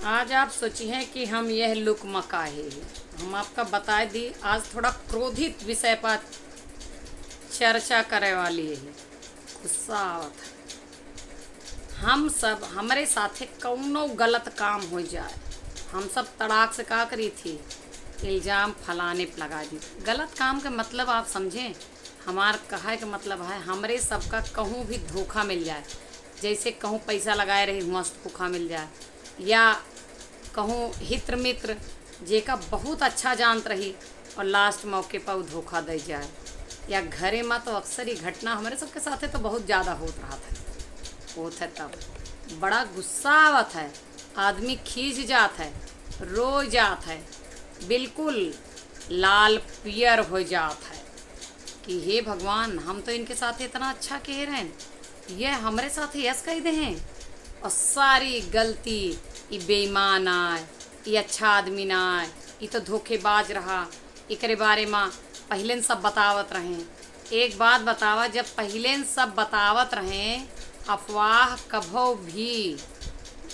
आज आप सोची हैं कि हम यह लुक मकाहे हैं। हम आपका बता दी आज थोड़ा क्रोधित विषय पर चर्चा करे वाली है। गुस्सा आवत है। हम सब हमारे साथे कौनो गलत काम हो जाए, हम सब तड़ाक से का करी थी, इल्ज़ाम फलाने पे लगा दी। गलत काम का मतलब आप समझें, हमार कहे का मतलब है हमरे सबका कहूँ भी धोखा मिल जाए। जैसे कहूँ पैसा लगाए रही मस्त धोखा मिल जाए, या कहूँ हित्र मित्र जेका बहुत अच्छा जानत रही और लास्ट मौके पर वो धोखा दे जाए, या घरे में तो अक्सर ही घटना हमारे सबके साथ तो बहुत ज़्यादा होत है। तब बड़ा गुस्सा आवत है, आदमी खींच जात है, रो जात है, बिल्कुल लाल पियर हो जात है कि हे भगवान, हम तो इनके साथ इतना अच्छा कह रहे हैं, ये हमारे साथ यस कह दे हैं और सारी गलती ये बेईमान आए, ये अच्छा आदमी ना आए, ये तो धोखेबाज रहा। एकरे बारे में पहले न सब बतावत रहें। एक बात बतावा, जब पहले न सब बतावत रहें, अफवाह कभो भी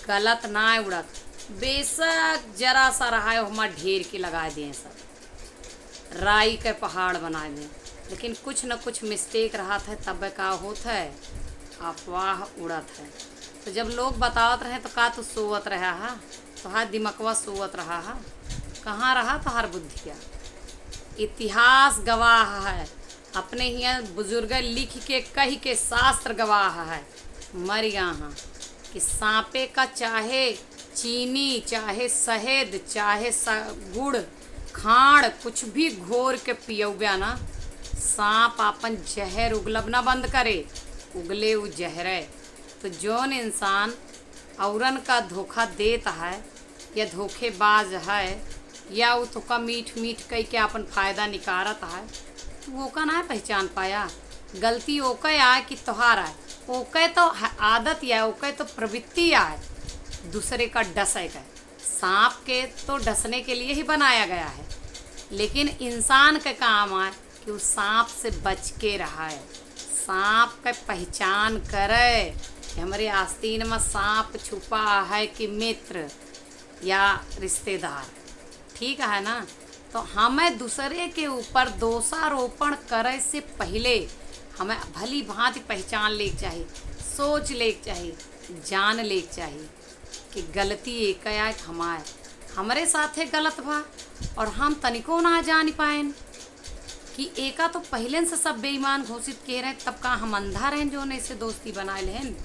गलत ना उड़त। बेशक जरा सा रहा है हमार ढेर के लगा दें, सब राई के पहाड़ बना दें, लेकिन कुछ न कुछ मिस्टेक रहा था, तब का होता है अफवाह उड़त है। तो जब लोग बतावत रहे तो का तू सोवत रहा हा, तो हाथ दिमकवा सोवत रहा हा, कहाँ रहा तो हर बुद्धिया। इतिहास गवाह है, अपने यहाँ बुजुर्ग लिख के कह के शास्त्र गवाह है मर यहाँ कि सांपे का चाहे चीनी, चाहे शहद, चाहे गुड़, खाड़ कुछ भी घोर के पियौबा ना, सांप अपन जहर उगलब ना बंद करे, उगले वो जहर। तो जौन इंसान औरन का धोखा देता है या धोखेबाज है, या वो तो का मीठ मीठ कह के अपन फायदा निकारत है, तो वो का ना पहचान पाया। गलती ओके आए कि तोहार आए, ओके तो आदत या ओके तो प्रवृत्ति आए दूसरे का डसे का। सांप के तो डसने के लिए ही बनाया गया है, लेकिन इंसान का काम आए कि वो सांप से बच के रहा है, सांप का पहचान करे कि हमारे आस्तीन में सांप छुपा है कि मित्र या रिश्तेदार, ठीक है ना। तो हमें दूसरे के ऊपर दोषारोपण करे से पहले हमें भली भांति पहचान लेके चाहिए, सोच लेके चाहिए, जान लेके चाहिए कि गलती एक हमारे साथे गलत बा और हम तनिको ना जान पाएन कि एका तो पहले से सब बेईमान घोषित कह रहे, तब का हम अंधा रहें जो ने से दोस्ती बनाए लेन,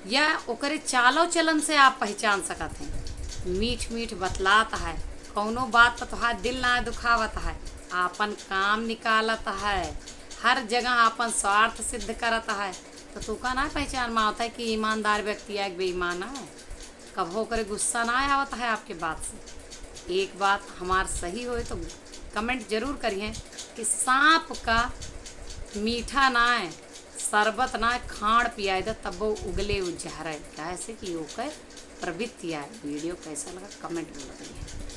या ओकरे चालो चलन से आप पहचान सकत हैं। मीठ मीठ बतलात है, कौनो बात पर तुहार दिल ना दुखावत है, आपन काम निकालत है, हर जगह आपन स्वार्थ सिद्ध करत है, तो तू का ना पहचान में आता है कि ईमानदार व्यक्ति है कि बेईमान है। कभो करे गुस्सा ना आवत है आपके बात से। एक बात हमार सही होए तो कमेंट जरूर करिए कि सांप का मीठा ना है, शरबत ना है, खाड़ पियाए दे तब वो उगले उजहर है, कैसे कि ओकर प्रवृत्ति है। वीडियो कैसा लगा कमेंट में बताइए।